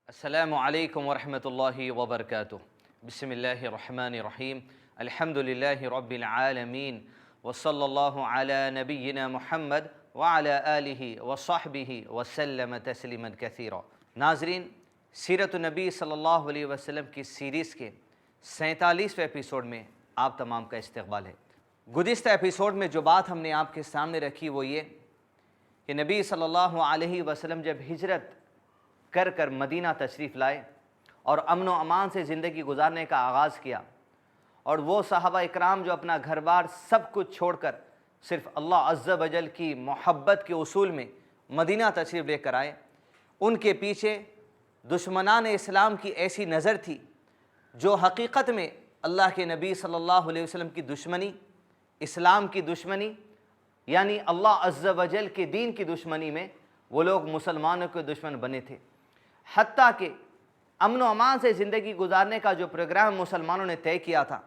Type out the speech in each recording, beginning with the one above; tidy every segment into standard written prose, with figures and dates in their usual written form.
السلام علیکم ورحمۃ اللہ وبرکاتہ۔ بسم اللہ الرحمن الرحیم۔ الحمد للہ رب العالمین وصلی اللہ علی نبینا محمد وعلی آلہ وصحبہ وسلم تسلیما کثیرا۔ ناظرین، سیرت النبی صلی اللہ علیہ وسلم کی سیریز کے 47ویں ایپیسوڈ میں آپ تمام کا استقبال ہے۔ گزشتہ ایپیسوڈ میں جو بات ہم نے آپ کے سامنے رکھی وہ یہ کہ نبی صلی اللہ علیہ وسلم جب ہجرت کر مدینہ تشریف لائے اور امن و امان سے زندگی گزارنے کا آغاز کیا، اور وہ صحابہ اکرام جو اپنا گھر بار سب کچھ چھوڑ کر صرف اللہ عز و جل کی محبت کے اصول میں مدینہ تشریف لے کر آئے، ان کے پیچھے دشمنان اسلام کی ایسی نظر تھی جو حقیقت میں اللہ کے نبی صلی اللہ علیہ وسلم کی دشمنی، اسلام کی دشمنی، یعنی اللہ عز و جل کے دین کی دشمنی میں وہ لوگ مسلمانوں کے دشمن بنے تھے۔ حتیٰ کہ امن و امان سے زندگی گزارنے کا جو پروگرام مسلمانوں نے طے کیا تھا،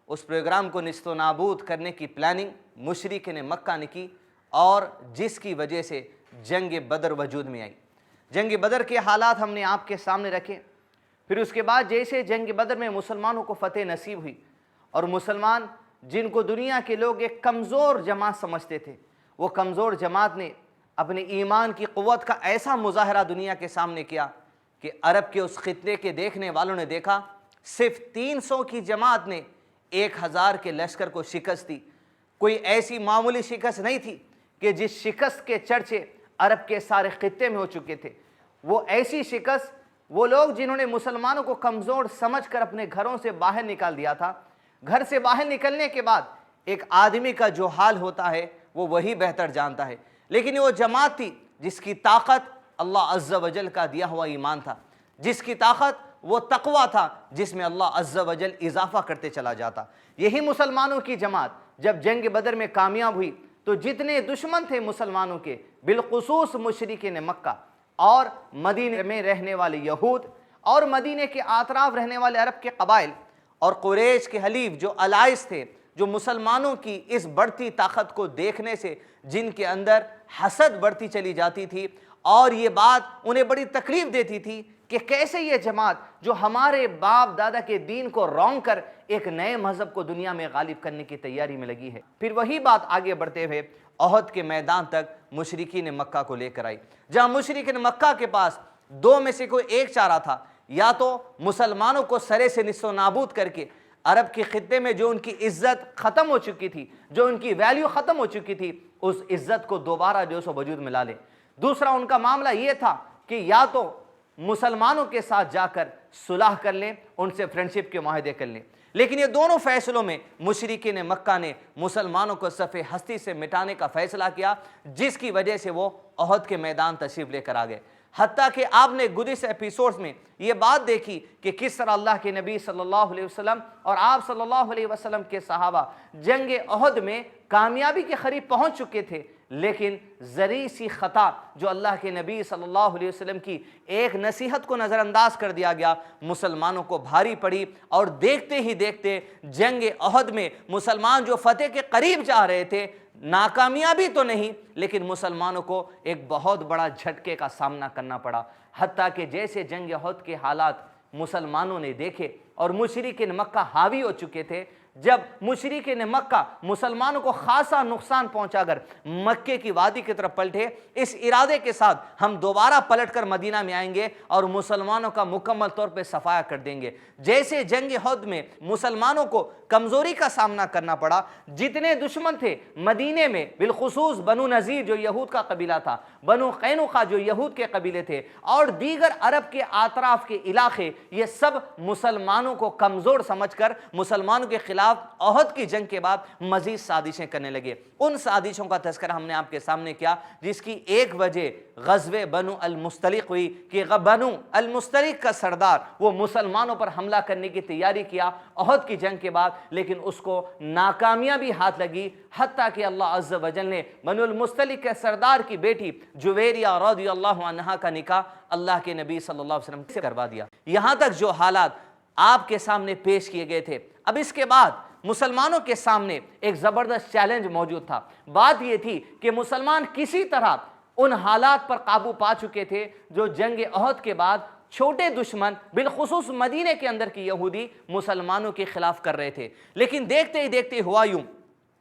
اس پروگرام کو نیست و نابود کرنے کی پلاننگ مشرکین مکہ نے کی، اور جس کی وجہ سے جنگ بدر وجود میں آئی۔ جنگ بدر کے حالات ہم نے آپ کے سامنے رکھے۔ پھر اس کے بعد جیسے جنگ بدر میں مسلمانوں کو فتح نصیب ہوئی، اور مسلمان جن کو دنیا کے لوگ ایک کمزور جماعت سمجھتے تھے، وہ کمزور جماعت نے اپنے ایمان کی قوت کا ایسا مظاہرہ دنیا کے سامنے کیا کہ عرب کے اس خطے کے دیکھنے والوں نے دیکھا صرف 300 کی جماعت نے 1000 کے لشکر کو شکست دی۔ کوئی ایسی معمولی شکست نہیں تھی کہ جس شکست کے چرچے عرب کے سارے خطے میں ہو چکے تھے۔ وہ ایسی شکست، وہ لوگ جنہوں نے مسلمانوں کو کمزور سمجھ کر اپنے گھروں سے باہر نکال دیا تھا، گھر سے باہر نکلنے کے بعد ایک آدمی کا جو حال ہوتا ہے وہ وہی بہتر جانتا ہے، لیکن یہ وہ جماعت تھی جس کی طاقت اللہ عز و جل کا دیا ہوا ایمان تھا، جس کی طاقت وہ تقوی تھا جس میں اللہ عز و جل اضافہ کرتے چلا جاتا۔ یہی مسلمانوں کی جماعت جب جنگ بدر میں کامیاب ہوئی تو جتنے دشمن تھے مسلمانوں کے، بالخصوص مشرکین مکہ اور مدینے میں رہنے والے یہود اور مدینے کے اطراف رہنے والے عرب کے قبائل اور قریش کے حلیف جو الائز تھے، جو مسلمانوں کی اس بڑھتی طاقت کو دیکھنے سے جن کے اندر حسد بڑھتی چلی جاتی تھی، اور یہ بات انہیں بڑی تکلیف دیتی تھی کہ کیسے یہ جماعت جو ہمارے باپ دادا کے دین کو رونگ کر ایک نئے مذہب کو دنیا میں غالب کرنے کی تیاری میں لگی ہے۔ پھر وہی بات آگے بڑھتے ہوئے احد کے میدان تک مشرکین مکہ کو لے کر آئی، جہاں مشرکین مکہ کے پاس دو میں سے کوئی ایک چارہ تھا، یا تو مسلمانوں کو سرے سے نیست و نابود کر کے عرب کے خطے میں جو ان کی عزت ختم ہو چکی تھی، جو ان کی ویلیو ختم ہو چکی تھی، اس عزت کو دوبارہ جو سو وجود میں لا لے۔ دوسرا ان کا معاملہ یہ تھا کہ یا تو مسلمانوں کے ساتھ جا کر صلح کر لیں، ان سے فرینڈشپ کے معاہدے کر لیں، لیکن یہ دونوں فیصلوں میں مشرکین مکہ نے مسلمانوں کو صف ہستی سے مٹانے کا فیصلہ کیا، جس کی وجہ سے وہ احد کے میدان تشریف لے کر آ گئے۔ حتیٰ کہ آپ نے گزشتہ ایپیسوڈز میں یہ بات دیکھی کہ کس طرح اللہ کے نبی صلی اللہ علیہ وسلم اور آپ صلی اللہ علیہ وسلم کے صحابہ جنگ احد میں کامیابی کے قریب پہنچ چکے تھے، لیکن ذری سی خطا جو اللہ کے نبی صلی اللہ علیہ وسلم کی ایک نصیحت کو نظر انداز کر دیا گیا، مسلمانوں کو بھاری پڑی، اور دیکھتے ہی دیکھتے جنگ احد میں مسلمان جو فتح کے قریب جا رہے تھے، ناکامیابی تو نہیں لیکن مسلمانوں کو ایک بہت بڑا جھٹکے کا سامنا کرنا پڑا۔ حتیٰ کہ جیسے جنگ احد کے حالات مسلمانوں نے دیکھے اور مشرکین مکہ حاوی ہو چکے تھے، جب مشرکین مکہ مسلمانوں کو خاصا نقصان پہنچا کر مکے کی وادی کی طرف پلٹے، اس ارادے کے ساتھ ہم دوبارہ پلٹ کر مدینہ میں آئیں گے اور مسلمانوں کا مکمل طور پہ صفایا کر دیں گے۔ جیسے جنگ احد میں مسلمانوں کو کمزوری کا سامنا کرنا پڑا، جتنے دشمن تھے مدینے میں، بالخصوص بنو نذیر جو یہود کا قبیلہ تھا، بنو قینقاع جو یہود کے قبیلے تھے، اور دیگر عرب کے اطراف کے علاقے، یہ سب مسلمانوں کو کمزور سمجھ کر مسلمانوں کے خلاف احد کی جنگ کے بعد مزید سازشیں کرنے لگے۔ ان سازشوں کا تذکرہ ہم نے آپ کے سامنے کیا، جس کی ایک وجہ غزوہ بنو المستلق ہوئی کہ بنو المستلق کا سردار وہ مسلمانوں پر حملہ کرنے کی تیاری کیا احد کی جنگ کے بعد، لیکن اس کو ناکامیابی ہاتھ لگی، حتیٰ کہ اللہ عز و جل نے بنو المستلق کے سردار کی بیٹی جویریہ رضی اللہ عنہا کا نکاح اللہ کے نبی صلی اللہ علیہ وسلم سے کروا دیا۔ یہاں تک جو حالات آپ کے سامنے پیش کیے گئے تھے، اب اس کے بعد مسلمانوں کے سامنے ایک زبردست چیلنج موجود تھا۔ بات یہ تھی کہ مسلمان کسی طرح ان حالات پر قابو پا چکے تھے جو جنگ احد کے بعد چھوٹے دشمن بالخصوص مدینے کے اندر کی یہودی مسلمانوں کے خلاف کر رہے تھے، لیکن دیکھتے ہی دیکھتے ہوا یوں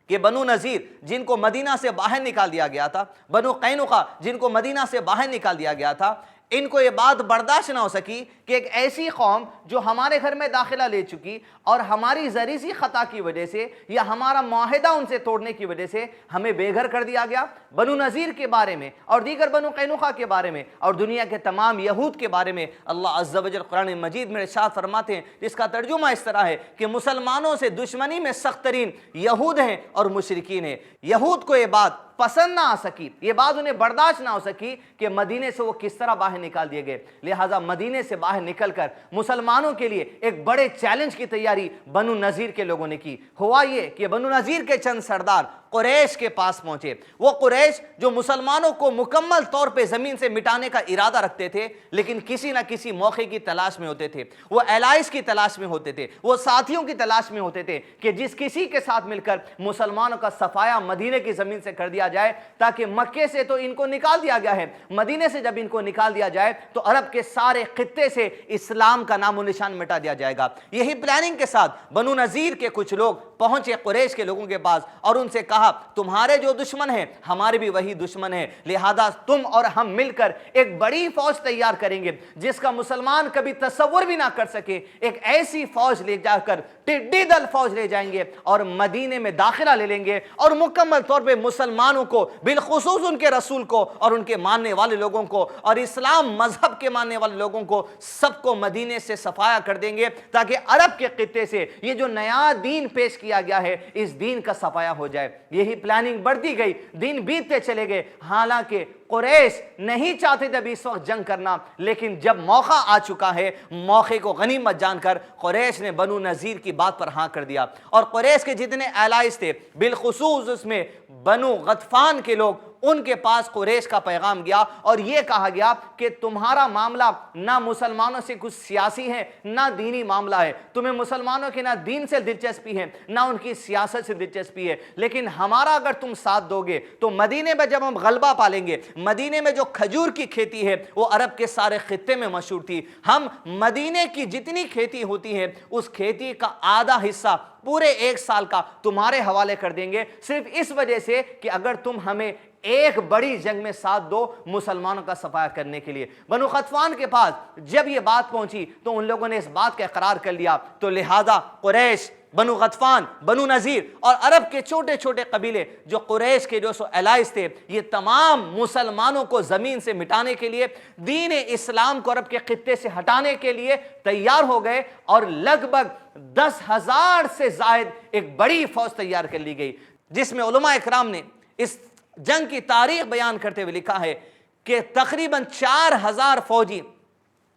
کہ بنو نذیر جن کو مدینہ سے باہر نکال دیا گیا تھا، بنو قینقاع جن کو مدینہ سے باہر نکال دیا گیا تھا، ان کو یہ بات برداشت نہ ہو سکی کہ ایک ایسی قوم جو ہمارے گھر میں داخلہ لے چکی اور ہماری ذری سی خطا کی وجہ سے یا ہمارا معاہدہ ان سے توڑنے کی وجہ سے ہمیں بے گھر کر دیا گیا۔ بنو نذیر کے بارے میں اور دیگر بنو قینقاع کے بارے میں اور دنیا کے تمام یہود کے بارے میں اللہ عز و جل قرآن مجید میں ارشاد فرماتے ہیں، جس کا ترجمہ اس طرح ہے کہ مسلمانوں سے دشمنی میں سخت ترین یہود ہیں اور مشرکین ہیں۔ یہود کو یہ بات پسند نہ آ سکی، یہ بات انہیں برداشت نہ ہو سکی کہ مدینے سے وہ کس طرح باہر نکال دیے گئے، لہٰذا مدینے سے باہر نکل کر مسلمانوں کے لیے ایک بڑے چیلنج کی تیاری بنو نذیر کے لوگوں نے کی۔ ہوا یہ کہ بنو نذیر کے چند سردار قریش کے پاس پہنچے۔ وہ قریش جو مسلمانوں کو مکمل طور پہ زمین سے مٹانے کا ارادہ رکھتے تھے، لیکن کسی نہ کسی موقع کی تلاش میں ہوتے تھے، وہ الائز کی تلاش میں ہوتے تھے، وہ ساتھیوں کی تلاش میں ہوتے تھے کہ جس کسی کے ساتھ مل کر مسلمانوں کا صفایا مدینے کی زمین سے کر دیا جائے، تاکہ مکے سے تو ان کو نکال دیا گیا ہے، مدینے سے جب ان کو نکال دیا جائے تو عرب کے سارے خطے سے اسلام کا نام و نشان مٹا دیا جائے گا۔ یہی پلاننگ کے ساتھ بنو نذیر کے کچھ لوگ پہنچے قریش کے لوگوں کے پاس اور ان سے کہا، تمہارے جو دشمن ہیں ہمارے بھی وہی دشمن ہیں، لہذا تم اور ہم مل کر ایک بڑی فوج تیار کریں گے جس کا مسلمان کبھی تصور بھی نہ کر سکے۔ ایک ایسی فوج لے جا کر ٹڈی دل فوج لے جائیں گے اور مدینے میں داخلہ لے لیں گے اور مکمل طور پہ مسلمانوں کو، بالخصوص ان کے رسول کو اور ان کے ماننے والے لوگوں کو اور اسلام مذہب کے ماننے والے لوگوں کو، سب کو مدینے سے صفایا کر دیں گے، تاکہ عرب کے خطے سے یہ جو نیا دین پیش کیا گیا ہے اس دین کا صفایا ہو جائے۔ یہی پلاننگ بڑھتی گئی، دن بیتتے چلے گئے، حالانکہ قریش نہیں چاہتے تھے ابھی اس وقت جنگ کرنا، لیکن جب موقع آ چکا ہے، موقع کو غنیمت جان کر قریش نے بنو نذیر کی بات پر ہاں کر دیا، اور قریش کے جتنے الائز تھے، بالخصوص اس میں بنو غطفان کے لوگ، ان کے پاس قریش کا پیغام گیا اور یہ کہا گیا کہ تمہارا معاملہ نہ مسلمانوں سے کچھ سیاسی ہے نہ دینی معاملہ ہے، تمہیں مسلمانوں کے نہ دین سے دلچسپی ہے نہ ان کی سیاست سے دلچسپی ہے، لیکن ہمارا اگر تم ساتھ دو گے تو مدینے میں جب ہم غلبہ پالیں گے، مدینے میں جو کھجور کی کھیتی ہے وہ عرب کے سارے خطے میں مشہور تھی، ہم مدینے کی جتنی کھیتی ہوتی ہے اس کھیتی کا آدھا حصہ پورے ایک سال کا تمہارے حوالے کر دیں گے، صرف اس وجہ سے کہ اگر تم ہمیں ایک بڑی جنگ میں ساتھ دو مسلمانوں کا صفایا کرنے کے لیے۔ بنو غطفان کے پاس جب یہ بات پہنچی تو ان لوگوں نے اس بات کا اقرار کر لیا، تو لہذا قریش، بنو غطفان، بنو نذیر اور عرب کے چھوٹے چھوٹے قبیلے جو قریش کے جو سو الائز تھے، یہ تمام مسلمانوں کو زمین سے مٹانے کے لیے، دین اسلام کو عرب کے خطے سے ہٹانے کے لیے تیار ہو گئے، اور لگ بھگ 10,000 سے زائد ایک بڑی فوج تیار کر لی گئی، جس میں علماء اکرام نے اس جنگ کی تاریخ بیان کرتے ہوئے لکھا ہے کہ تقریباً 4,000 فوجی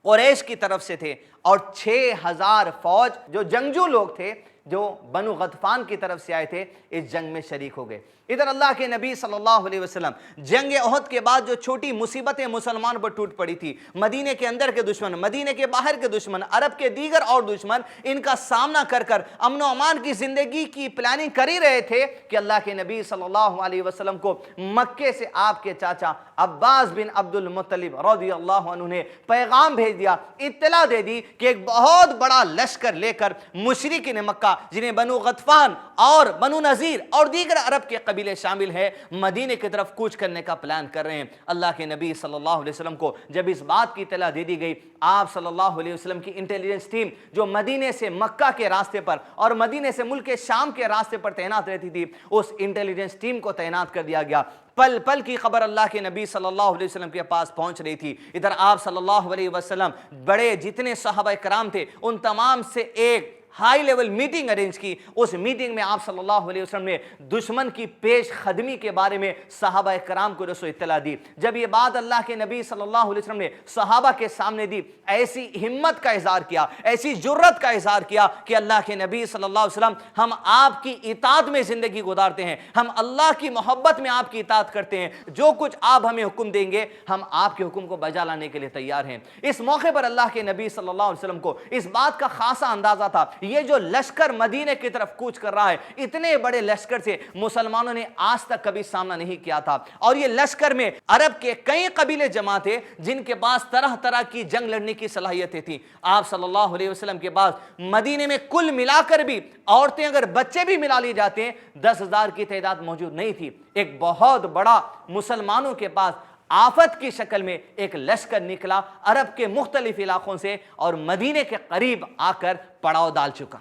قریش کی طرف سے تھے اور 6,000 فوج جو جنگجو لوگ تھے جو بنو غطفان کی طرف سے آئے تھے اس جنگ میں شریک ہو گئے۔ ادھر اللہ کے نبی صلی اللہ علیہ وسلم جنگ احد کے بعد جو چھوٹی مصیبتیں مسلمان پر ٹوٹ پڑی تھی، مدینے کے اندر کے دشمن، مدینے کے باہر کے دشمن، عرب کے دیگر اور دشمن، ان کا سامنا کر کر امن و امان کی زندگی کی پلاننگ کر ہی رہے تھے کہ اللہ کے نبی صلی اللہ علیہ وسلم کو مکے سے آپ کے چاچا عباس بن عبد المطلب رضی اللہ عنہ نے پیغام بھیج دیا، اطلاع دے دی کہ ایک بہت بڑا لشکر لے کر مشرکین مکہ، جنہیں بنو غطفان اور بنو نذیر اور دیگر عرب کے قبیلے شامل ہے، مدینے کی طرف کوچ کرنے کا پلان کر رہے ہیں۔ اللہ کے نبی صلی اللہ علیہ وسلم کو جب اس بات کی اطلاع دے دی گئی، آپ صلی اللہ علیہ وسلم کی انٹیلیجنس ٹیم جو مدینے سے مکہ کے راستے پر اور مدینے سے ملک شام کے راستے پر تعینات رہتی تھی، اس انٹیلیجنس ٹیم کو تعینات کر دیا گیا۔ پل پل کی خبر اللہ کے نبی صلی اللہ علیہ وسلم کے پاس پہنچ رہی تھی۔ ادھر آپ صلی اللہ علیہ وسلم بڑے جتنے صحابہ کرام تھے ان تمام سے ایک ہائی لیول میٹنگ ارینج کی۔ اس میٹنگ میں آپ صلی اللہ علیہ وسلم نے دشمن کی پیش قدمی کے بارے میں صحابہ کرام کو رسو اطلاع دی۔ جب یہ بات اللہ کے نبی صلی اللہ علیہ وسلم نے صحابہ کے سامنے دی، ایسی ہمت کا اظہار کیا، ایسی جرت کا اظہار کیا کہ اللہ کے نبی صلی اللہ علیہ وسلم، ہم آپ کی اطاعت میں زندگی گزارتے ہیں، ہم اللہ کی محبت میں آپ کی اطاعت کرتے ہیں، جو کچھ آپ ہمیں حکم دیں گے ہم آپ کے حکم کو بجا لانے کے لیے تیار ہیں۔ اس موقع پر اللہ کے نبی صلی اللہ علیہ وسلم کو اس بات کا خاصا اندازہ تھا یہ جو لشکر مدینے کی طرف کوچ کر رہا ہے، اتنے بڑے لشکر سے مسلمانوں نے آج تک کبھی سامنا نہیں کیا تھا، اور یہ لشکر میں عرب کے کئی قبیلے جمع تھے جن کے پاس طرح طرح کی جنگ لڑنے کی صلاحیتیں تھیں۔ آپ صلی اللہ علیہ وسلم کے پاس مدینے میں کل ملا کر بھی عورتیں اگر بچے بھی ملا لی جاتے ہیں 10,000 کی تعداد موجود نہیں تھی۔ ایک بہت بڑا مسلمانوں کے پاس آفت کی شکل میں ایک لشکر نکلا عرب کے مختلف علاقوں سے، اور مدینے کے قریب آ کر پڑاؤ ڈال چکا۔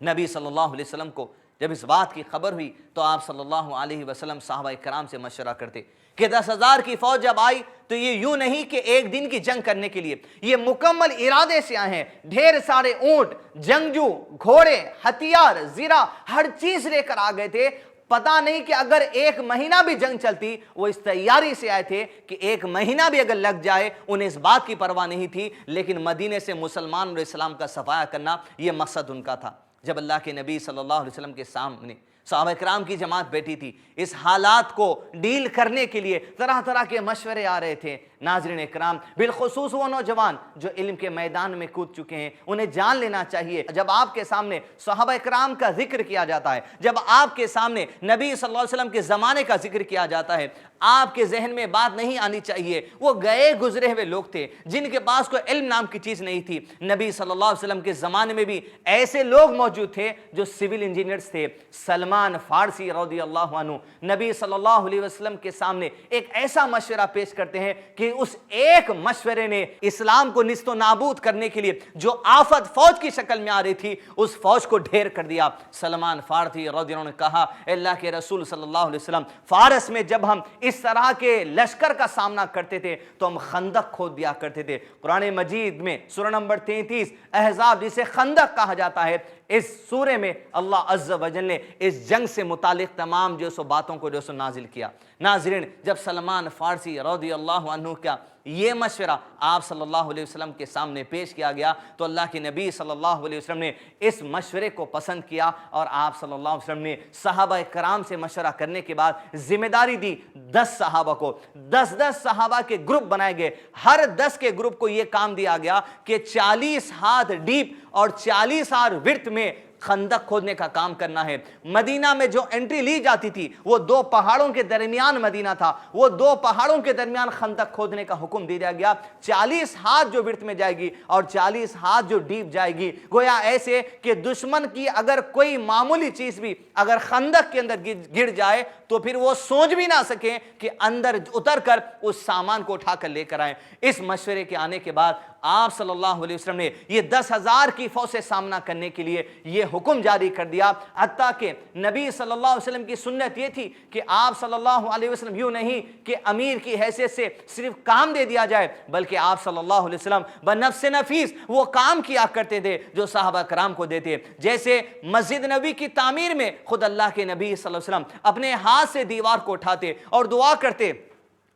نبی صلی اللہ علیہ وسلم کو جب اس بات کی خبر ہوئی تو آپ صلی اللہ علیہ وسلم صحابہ کرام سے مشورہ کرتے کہ 10,000 کی فوج جب آئی تو یہ یوں نہیں کہ ایک دن کی جنگ کرنے کے لیے، یہ مکمل ارادے سے آئے ہیں، ڈھیر سارے اونٹ، جنگجو، گھوڑے، ہتھیار، زیرہ، ہر چیز لے کر آ گئے تھے۔ پتہ نہیں کہ اگر ایک مہینہ بھی جنگ چلتی، وہ اس تیاری سے آئے تھے کہ ایک مہینہ بھی اگر لگ جائے انہیں اس بات کی پرواہ نہیں تھی، لیکن مدینے سے مسلمان اور اسلام کا صفایا کرنا یہ مقصد ان کا تھا۔ جب اللہ کے نبی صلی اللہ علیہ وسلم کے سامنے صحابہ کرام کی جماعت بیٹھی تھی، اس حالات کو ڈیل کرنے کے لیے طرح طرح کے مشورے آ رہے تھے۔ ناظرین اکرام، بالخصوص وہ نوجوان جو علم کے میدان میں کود چکے ہیں، انہیں جان لینا چاہیے جب آپ کے سامنے صحابہ کرام کا ذکر کیا جاتا ہے، جب آپ کے سامنے نبی صلی اللہ علیہ وسلم کے زمانے کا ذکر کیا جاتا ہے، آپ کے ذہن میں بات نہیں آنی چاہیے وہ گئے گزرے ہوئے لوگ تھے جن کے پاس کوئی علم نام کی چیز نہیں تھی۔ نبی صلی اللہ علیہ وسلم کے زمانے میں بھی ایسے لوگ موجود تھے جو سول انجینئرز تھے۔ سلمان فارسی رضی اللہ عنہ نبی صلی اللہ علیہ وسلم کے سامنے ایک ایسا مشورہ پیش کرتے ہیں کہ اس ایک مشورے نے اسلام کو نیست و نابود کرنے کے لیے جو آفت فوج کی شکل میں آ رہی تھی اس فوج کو ڈھیر کر دیا۔ سلمان فارسی رضی اللہ عنہ نے کہا، اللہ کے رسول صلی اللہ علیہ وسلم، فارس میں جب ہم اس طرح کے لشکر کا سامنا کرتے تھے تو ہم خندق کھود دیا کرتے تھے۔ قرآن مجید میں سورہ نمبر 33 احزاب جسے خندق کہا جاتا ہے، اس سورے میں اللہ عز و جل نے اس جنگ سے متعلق تمام جو سو باتوں کو جو سو نازل کیا۔ ناظرین، جب سلمان فارسی رضی اللہ عنہ کا یہ مشورہ آپ صلی اللہ علیہ وسلم کے سامنے پیش کیا گیا تو اللہ کے نبی صلی اللہ علیہ وسلم نے اس مشورے کو پسند کیا، اور آپ صلی اللہ علیہ وسلم نے صحابہ کرام سے مشورہ کرنے کے بعد ذمہ داری دی 10 صحابہ کو، 10 صحابہ کے گروپ بنائے گئے۔ ہر 10 کے گروپ کو یہ کام دیا گیا کہ 40 ہاتھ ڈیپ اور 40 ہاتھ وڈتھ میں خندق کھودنے کا کام کرنا ہے۔ مدینہ میں جو انٹری لی جاتی تھی وہ 2 پہاڑوں کے درمیان مدینہ تھا، وہ 2 پہاڑوں کے درمیان خندق کھودنے کا حکم دیا گیا۔ 40 ہاتھ جو وڈتھ میں جائے گی اور 40 ہاتھ جو ڈیپ جائے گی، گویا ایسے کہ دشمن کی اگر کوئی معمولی چیز بھی اگر خندق کے اندر گر جائے تو پھر وہ سوچ بھی نہ سکیں کہ اندر اتر کر اس سامان کو اٹھا کر لے کر آئیں۔ اس مشورے کے آنے کے بعد آپ صلی اللہ علیہ وسلم نے یہ 10,000 کی فوج سے سامنا کرنے کے لیے یہ حکم جاری کر دیا، حتیٰ کہ نبی صلی اللہ علیہ وسلم کی سنت یہ تھی کہ آپ صلی اللہ علیہ وسلم یوں نہیں کہ امیر کی حیثیت سے صرف کام دے دیا جائے، بلکہ آپ صلی اللہ علیہ وسلم بنفس نفیس وہ کام کیا کرتے تھے جو صحابہ کرام کو دیتے۔ جیسے مسجد نبی کی تعمیر میں خود اللہ کے نبی صلی اللہ علیہ وسلم اپنے ہاتھ سے دیوار کو اٹھاتے اور دعا کرتے،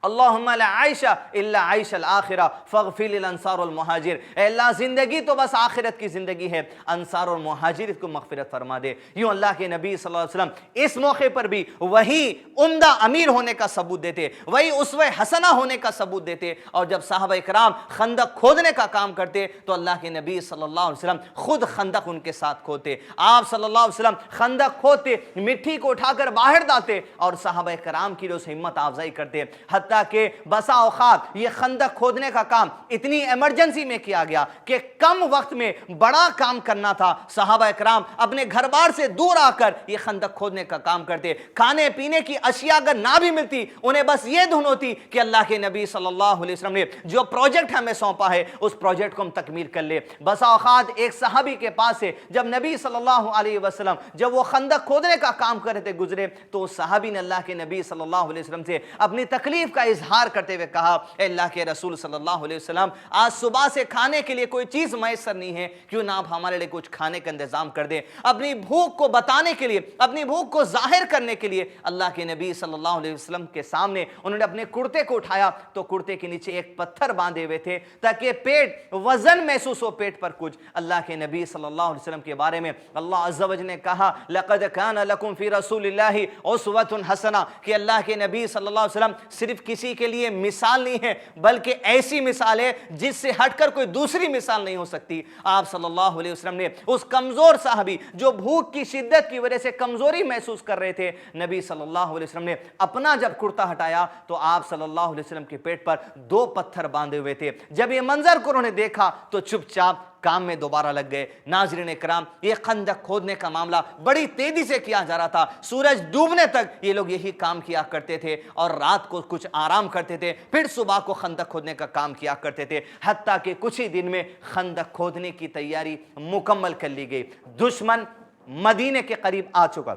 اللہم لا عیش الا عیش الآخرہ فاغفر للانصار والمہاجر، اے اللہ زندگی تو بس آخرت کی زندگی ہے، انصار اور مہاجر کو مغفرت فرما دے۔ یوں اللہ کے نبی صلی اللہ علیہ وسلم اس موقع پر بھی وہی عمدہ امیر ہونے کا ثبوت دیتے، وہی اسوہ حسنہ ہونے کا ثبوت دیتے، اور جب صحابہ کرام خندق کھودنے کا کام کرتے تو اللہ کے نبی صلی اللہ علیہ وسلم خود خندق ان کے ساتھ کھودتے۔ آپ صلی اللہ علیہ وسلم خندق کھودتے، مٹی کو اٹھا کر باہر ڈالتے اور صحابہ کرام کی روز ہمت افزائی کرتے، حتیٰ کہ بسا اوقات یہ خندق کھودنے کا کام اتنی ایمرجنسی میں کیا گیا کہ کم وقت میں بڑا کام کرنا تھا، صحابہ کرام اپنے گھر بار سے دور آ کر یہ خندق کھودنے کا کام کرتے۔ کھانے پینے کی اشیاء اگر نہ بھی ملتی انہیں بس یہ دھن ہوتی کہ اللہ کے نبی صلی اللہ علیہ وسلم نے جو پروجیکٹ ہمیں سونپا ہے اس پروجیکٹ کو ہم تکمیل کر لے۔ بسا اوقات ایک صحابی کے پاس سے جب نبی صلی اللہ علیہ وسلم جب وہ خندق کھودنے کا کام کرتے گزرے تو اس صحابی نے اللہ کے نبی صلی اللہ علیہ وسلم سے اپنی تکلیف کا اظہار کرتے ہوئے کہا، اے اللہ کے رسول صلی اللہ علیہ وسلم، آج صبح سے کھانے کے لیے کوئی چیز میسر نہیں ہے، کیوں نہ آپ ہمارے لیے کچھ کھانے کا انتظام کر دیں۔ اپنی بھوک کو بتانے کے لیے، اپنی بھوک کو ظاہر کرنے کے لیے اللہ کے نبی صلی اللہ علیہ وسلم کے سامنے انہوں نے اپنے کرتے کو اٹھایا تو کرتے کے نیچے ایک پتھر باندھے ہوئے تھے تاکہ پیٹ وزن محسوس ہو، پیٹ پر کچھ۔ اللہ کے نبی صلی اللہ علیہ وسلم کے بارے میں اللہ عز و جل نے کہا، لَقَدْ كَانَ لَكُمْ فِي رَسُولِ اللَّهِ أُسْوَةٌ حَسَنَةٌ، کہ اللہ کے نبی صلی اللہ علیہ وسلم صرف کسی کے لیے مثال نہیں ہے بلکہ ایسی مثال ہے جس سے ہٹ کر کوئی دوسری مثال نہیں ہو سکتی۔ آپ صلی اللہ علیہ وسلم نے اس کمزور صحابی جو بھوک کی شدت کی وجہ سے کمزوری محسوس کر رہے تھے، نبی صلی اللہ علیہ وسلم نے اپنا جب کرتا ہٹایا تو آپ صلی اللہ علیہ وسلم کے پیٹ پر 2 پتھر باندھے ہوئے تھے۔ جب یہ منظر کو انہوں نے دیکھا تو چپ چاپ کام میں دوبارہ لگ گئے۔ ناظرین اکرام، یہ خندق کھودنے کا معاملہ بڑی تیزی سے کیا جا رہا تھا۔ سورج ڈوبنے تک یہ لوگ یہی کام کیا کرتے تھے اور رات کو کچھ آرام کرتے تھے، پھر صبح کو خندق کھودنے کا کام کیا کرتے تھے، حتیٰ کہ کچھ ہی دن میں خندق کھودنے کی تیاری مکمل کر لی گئی۔ دشمن مدینے کے قریب آ چکا،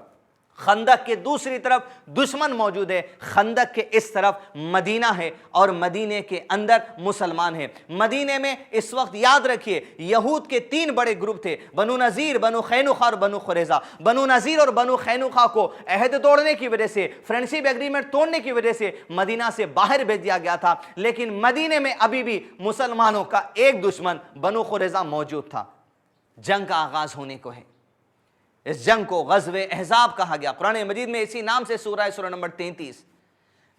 خندق کے دوسری طرف دشمن موجود ہے، خندق کے اس طرف مدینہ ہے اور مدینے کے اندر مسلمان ہیں۔ مدینے میں اس وقت یاد رکھیے یہود کے 3 بڑے گروپ تھے، بنو نذیر، بنو قینقاع اور بنو قریظہ۔ بنو نذیر اور بنو قینقاع کو عہد توڑنے کی وجہ سے، فرینڈشپ ایگریمنٹ توڑنے کی وجہ سے مدینہ سے باہر بھیج دیا گیا تھا، لیکن مدینے میں ابھی بھی مسلمانوں کا ایک دشمن بنو قریظہ موجود تھا۔ جنگ کا آغاز ہونے کو ہے۔ اس جنگ کو غزوہ احزاب کہا گیا، قرآن مجید میں اسی نام سے سورہ نمبر 33۔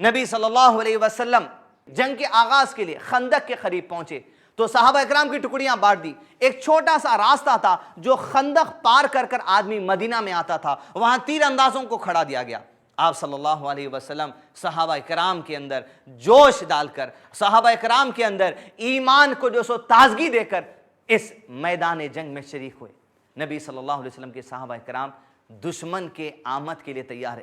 نبی صلی اللہ علیہ وسلم جنگ کے آغاز کے لیے خندق کے قریب پہنچے تو صحابہ اکرام کی ٹکڑیاں بانٹ دی۔ ایک چھوٹا سا راستہ تھا جو خندق پار کر کر آدمی مدینہ میں آتا تھا، وہاں تیر اندازوں کو کھڑا دیا گیا۔ آپ صلی اللہ علیہ وسلم صحابہ اکرام کے اندر جوش ڈال کر، صحابہ اکرام کے اندر ایمان کو جو سو تازگی دے کر اس میدان جنگ میں شریک ہوئے۔ نبی صلی اللہ علیہ وسلم کے صحابہ اکرام دشمن کے آمد کے لیے تیار ہے۔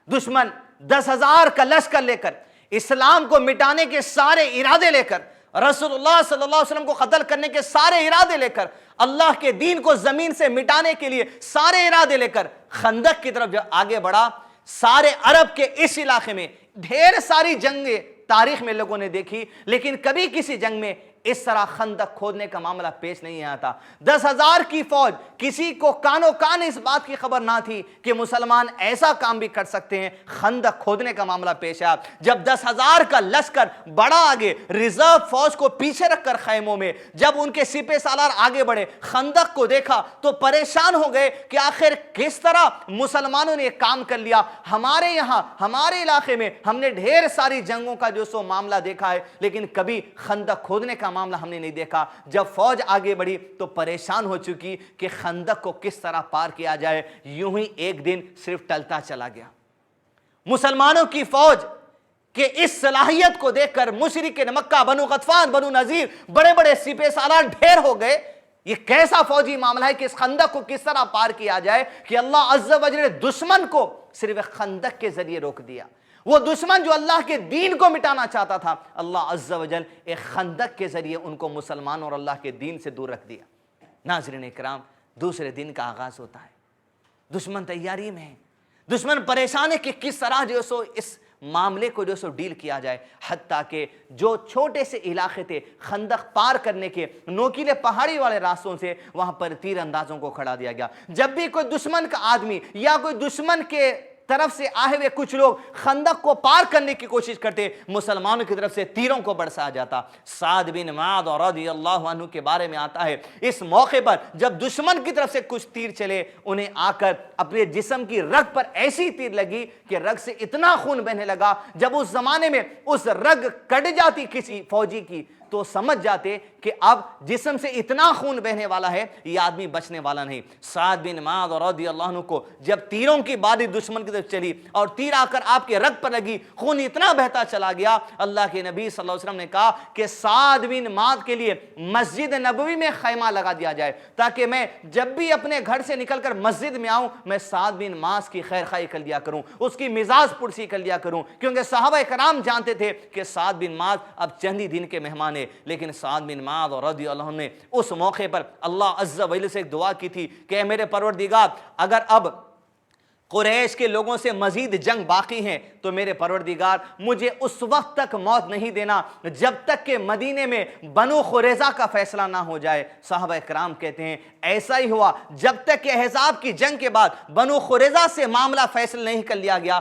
دشمن 10,000 کا لشکر لے کر، اسلام کو مٹانے کے سارے ارادے لے کر، رسول اللہ صلی اللہ علیہ وسلم کو قتل کرنے کے سارے ارادے لے کر، اللہ کے دین کو زمین سے مٹانے کے لیے سارے ارادے لے کر خندق کی طرف جب آگے بڑھا، سارے عرب کے اس علاقے میں ڈھیر ساری جنگیں تاریخ میں لوگوں نے دیکھی، لیکن کبھی کسی جنگ میں اس طرح خندق کھودنے کا معاملہ پیش نہیں آتا۔ 10,000 کی فوج، کسی کو کانوں کان اس بات کی خبر نہ تھی کہ مسلمان ایسا کام بھی کر سکتے ہیں۔ خندق کھودنے کا معاملہ پیش آیا، جب 10,000 کا لشکر بڑا آگے، ریزرو فوج کو پیچھے رکھ کر خیموں میں، جب ان کے سپہ سالار آگے بڑھے، خندق کو دیکھا تو پریشان ہو گئے کہ آخر کس طرح مسلمانوں نے یہ کام کر لیا۔ ہمارے یہاں، ہمارے علاقے میں ہم نے ڈھیر ساری جنگوں کا جو سو معاملہ دیکھا ہے، لیکن کبھی خندق کھودنے کا معاملہ ہم نے نہیں دیکھا۔ جب فوج آگے بڑھی تو پریشان ہو چکی کہ خندق کو کس طرح پار کیا جائے۔ یوں ہی ایک دن صرف ٹلتا چلا گیا۔ مسلمانوں کی فوج کہ اس صلاحیت کو دیکھ کر مشرکین مکہ، بنو غطفان، بنو نذیر، بڑے بڑے سپہ سالار ڈھیر ہو گئے۔ یہ کیسا فوجی معاملہ ہے کہ اس خندق کو کس طرح پار کیا جائے کہ اللہ عز و جل نے دشمن کو صرف خندق کے ذریعے روک دیا۔ وہ دشمن جو اللہ کے دین کو مٹانا چاہتا تھا، اللہ عز و جل ایک خندق کے ذریعے ان کو مسلمان اور اللہ کے دین سے دور رکھ دیا۔ ناظرین اکرام، دوسرے دن کا آغاز ہوتا ہے، دشمن تیاری میں ہے، دشمن پریشان ہے کہ کس طرح جو سو اس معاملے کو جو سو ڈیل کیا جائے، حتیٰ کہ جو چھوٹے سے علاقے تھے خندق پار کرنے کے، نوکیلے پہاڑی والے راستوں سے، وہاں پر تیر اندازوں کو کھڑا دیا گیا۔ جب بھی کوئی دشمن کا آدمی یا کوئی دشمن کے طرف سے آئے ہوئے کچھ لوگ خندق کو پار کرنے کی کوشش کرتے، مسلمانوں کی طرف سے تیروں کو برسایا جاتا۔ سعد بن معاذ رضی اللہ عنہ کے بارے میں آتا ہے، اس موقع پر جب دشمن کی طرف سے کچھ تیر چلے، انہیں آ کر اپنے جسم کی رگ پر ایسی تیر لگی کہ رگ سے اتنا خون بہنے لگا۔ جب اس زمانے میں اس رگ کٹ جاتی کسی فوجی کی تو سمجھ جاتے کہ اب جسم سے اتنا خون بہنے والا ہے، یہ آدمی بچنے والا نہیں۔ سعد بن معاذ رضی اللہ عنہ کو جب تیروں کی باری دشمن کی طرف چلی اور تیر آ کر آپ کے رگ پر لگی، خون اتنا بہتا چلا گیا، اللہ کے نبی صلی اللہ علیہ وسلم نے کہا کہ سعد بن معاذ کے لیے مسجد نبوی میں خیمہ لگا دیا جائے، تاکہ میں جب بھی اپنے گھر سے نکل کر مسجد میں آؤں، میں سعد بن معاذ کی خیر خواہی کر لیا کروں، اس کی مزاج پرسی کر لیا کروں، کیونکہ صحابہ کرام جانتے تھے کہ سعد بن معاذ اب چند ہی دن کے مہمان ہیں۔ لیکن سعد بن معاذ رضی اللہ عنہ نے اس موقع پر اللہ عز و جل سے ایک دعا کی تھی کہ اے میرے پروردگار، اگر اب قریش کے لوگوں سے مزید جنگ باقی ہیں تو میرے پروردگار مجھے اس وقت تک موت نہیں دینا جب تک کہ مدینے میں بنو قریظہ کا فیصلہ نہ ہو جائے۔ صحابہ کرام کہتے ہیں ایسا ہی ہوا، جب تک کہ احزاب کی جنگ کے بعد بنو قریظہ سے معاملہ فیصل نہیں کر لیا گیا،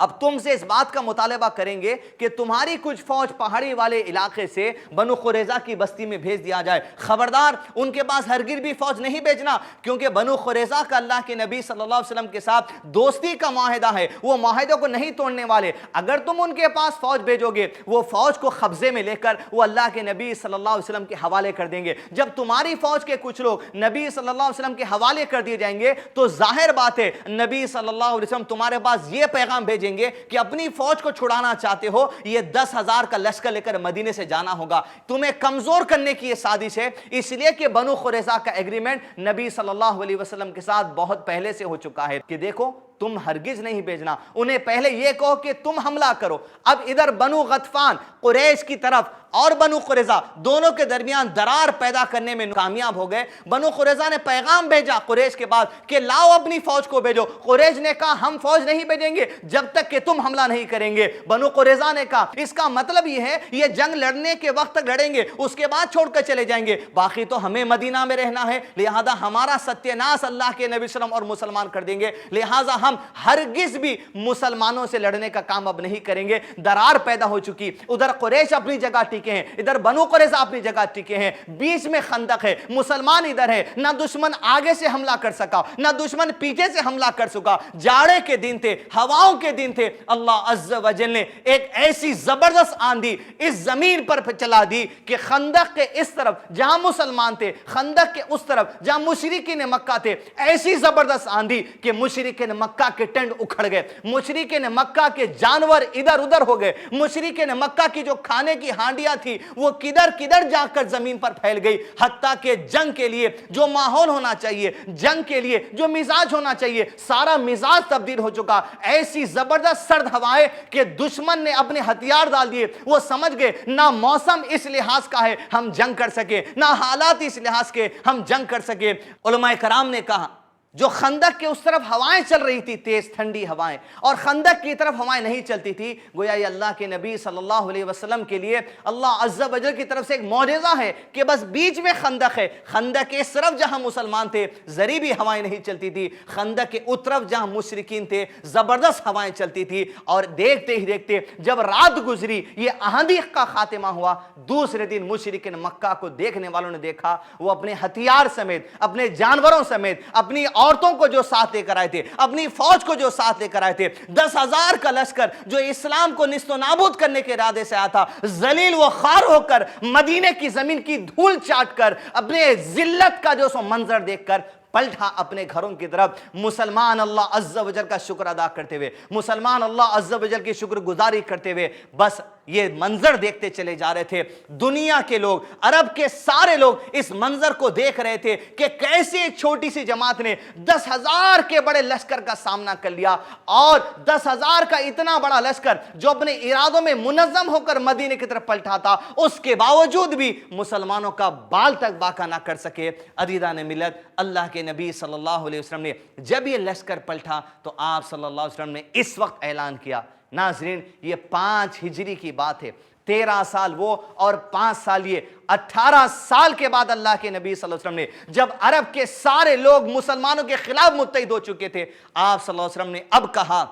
اب تم سے اس بات کا مطالبہ کریں گے کہ تمہاری کچھ فوج پہاڑی والے علاقے سے بنو قریظہ کی بستی میں بھیج دیا جائے، خبردار ان کے پاس ہرگز بھی فوج نہیں بھیجنا، کیونکہ بنو قریظہ کا اللہ کے نبی صلی اللہ علیہ وسلم کے ساتھ دوستی کا معاہدہ ہے، وہ معاہدے کو نہیں توڑنے والے۔ اگر تم ان کے پاس فوج بھیجو گے، وہ فوج کو قبضے میں لے کر وہ اللہ کے نبی صلی اللہ علیہ وسلم کے حوالے کر دیں گے۔ جب تمہاری فوج کے کچھ لوگ نبی صلی اللہ علیہ وسلم کے حوالے کر دیے جائیں گے تو ظاہر بات ہے نبی صلی اللہ علیہ وسلم تمہارے پاس یہ پیغام بھیجیں گے کہ اپنی فوج کو چھڑانا چاہتے ہو، یہ 10,000 کا لشکر لے کر مدینے سے جانا ہوگا، تمہیں کمزور کرنے کی یہ سازش ہے، اس لیے کہ بنو قریظہ کا ایگریمنٹ نبی صلی اللہ علیہ وسلم کے ساتھ بہت پہلے سے ہو چکا ہے کہ دیکھو تم ہرگز نہیں بھیجنا، انہیں پہلے یہ کہو کہ تم حملہ کرو۔ اب ادھر بنو غطفان قریش کی طرف اور بنو قریظہ دونوں کے درمیان درار پیدا کرنے میں کامیاب ہو گئے۔ بنو قریظہ نے پیغام بھیجا قریش کے بعد کہ لاؤ اپنی فوج کو بھیجو، قریش نے کہا ہم فوج نہیں بھیجیں گے جب تک کہ تم حملہ نہیں کریں گے۔ بنو قریظہ نے کہا اس کا مطلب یہ ہے یہ جنگ لڑنے کے وقت تک لڑیں گے، اس کے بعد چھوڑ کر چلے جائیں گے، باقی تو ہمیں مدینہ میں رہنا ہے، لہذا ہمارا ستیہ ناس اللہ کے نبی صلی اللہ علیہ وسلم اور مسلمان کر دیں گے، لہذا ہم ہرگز بھی مسلمانوں سے لڑنے کا کام اب نہیں کریں گے۔ درار پیدا ہو چکی، ادھر قریش اپنی جگہ ٹکے ہیں، ادھر بنو قریظہ اپنی جگہ ٹکے ہیں، بیچ میں خندق ہے، مسلمان ادھر ہے، نہ دشمن آگے سے حملہ کر سکا نہ دشمن پیچھے سے حملہ کر سکا، جاڑے کے دن تھے، ہواؤں کے دن تھے، اللہ عز و جل نے ایک ایسی زبردست آندھی اس زمین پر چلا دی کہ خندق کے اس طرف جہاں مسلمان تھے، خندق کے اس طرف جہاں مشرکین مکہ تھے، ایسی زبردست آندھی کہ مشرکین مکہ کے ٹینٹ اکھڑ گئے، مشرکین مکہ کے جانور ادھر ادھر ہو گئے، مشرکین مکہ کی جو کھانے کی ہانڈیاں تھی وہ کدھر کدھر جا کر زمین پر پھیل گئی، حتیٰ کہ جنگ کے لیے جو ماحول ہونا چاہیے، جنگ کے لیے جو مزاج ہونا چاہیے، سارا مزاج تبدیل ہو چکا۔ ایسی زبردست سرد ہوائیں کہ دشمن نے اپنے ہتھیار ڈال دیے، وہ سمجھ گئے نہ موسم اس لحاظ کا ہے ہم جنگ کر سکے، نہ حالات اس لحاظ کے ہم جنگ کر سکے۔ علماء کرام نے کہا جو خندق کے اس طرف ہوائیں چل رہی تھی، تیز ٹھنڈی ہوائیں، اور خندق کی طرف ہوائیں نہیں چلتی تھی، گویا یہ اللہ کے نبی صلی اللہ علیہ وسلم کے لیے اللہ عز و جل کی طرف سے ایک معجزہ ہے کہ بس بیچ میں خندق ہے، خندق کے اس طرف جہاں مسلمان تھے ذری بھی ہوائیں نہیں چلتی تھی، خندق کے اس طرف جہاں مشرکین تھے زبردست ہوائیں چلتی تھی، اور دیکھتے ہی دیکھتے جب رات گزری یہ آندھی کا خاتمہ ہوا، دوسرے دن مشرکین مکہ کو دیکھنے والوں نے دیکھا وہ اپنے ہتھیار سمیت، اپنے جانوروں سمیت، اپنی عورتوں کو جو ساتھ لے کر آئے تھے، اپنی فوج کو جو ساتھ لے کر آئے تھے، 10,000 کا لشکر جو اسلام کو نیست و نابود کرنے کے ارادے سے آیا تھا، ذلیل و خوار ہو کر مدینے کی زمین کی دھول چاٹ کر اپنے ذلت کا جو سو منظر دیکھ کر پلٹا اپنے گھروں کی طرف۔ مسلمان اللہ عز و جل کا شکر ادا کرتے ہوئے، مسلمان اللہ عز و جل کی شکر گزاری کرتے ہوئے بس یہ منظر دیکھتے چلے جا رہے تھے۔ دنیا کے لوگ، عرب کے سارے لوگ اس منظر کو دیکھ رہے تھے کہ کیسے ایک چھوٹی سی جماعت نے 10,000 کے بڑے لشکر کا سامنا کر لیا، اور 10,000 کا اتنا بڑا لشکر جو اپنے ارادوں میں منظم ہو کر مدینے کی طرف پلٹا تھا، اس کے باوجود بھی مسلمانوں کا بال تک باقا نہ کر سکے۔ عزیزان ملت، اللہ کے نبی صلی اللہ علیہ وسلم نے جب یہ لشکر پلٹا تو آپ صلی اللہ علیہ وسلم نے اس وقت اعلان کیا، ناظرین یہ 5 ہجری کی بات ہے، 13 سال وہ اور 5 سال یہ، 18 سال کے بعد اللہ کے نبی صلی اللہ علیہ وسلم نے جب عرب کے سارے لوگ مسلمانوں کے خلاف متحد ہو چکے تھے، آپ صلی اللہ علیہ وسلم نے اب کہا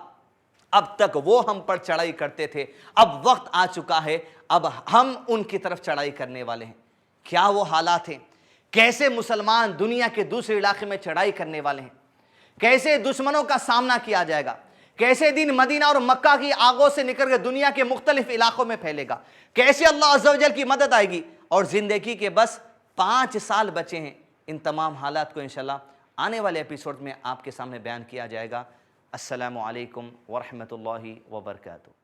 اب تک وہ ہم پر چڑھائی کرتے تھے، اب وقت آ چکا ہے اب ہم ان کی طرف چڑھائی کرنے والے ہیں۔ کیا وہ حالات ہیں، کیسے مسلمان دنیا کے دوسرے علاقے میں چڑھائی کرنے والے ہیں، کیسے دشمنوں کا سامنا کیا جائے گا، کیسے دین مدینہ اور مکہ کی آگوں سے نکل کر دنیا کے مختلف علاقوں میں پھیلے گا، کیسے اللہ عز و جل کی مدد آئے گی، اور زندگی کے بس 5 سال بچے ہیں، ان تمام حالات کو انشاءاللہ آنے والے ایپیسوڈ میں آپ کے سامنے بیان کیا جائے گا۔ السلام علیکم ورحمۃ اللہ وبرکاتہ۔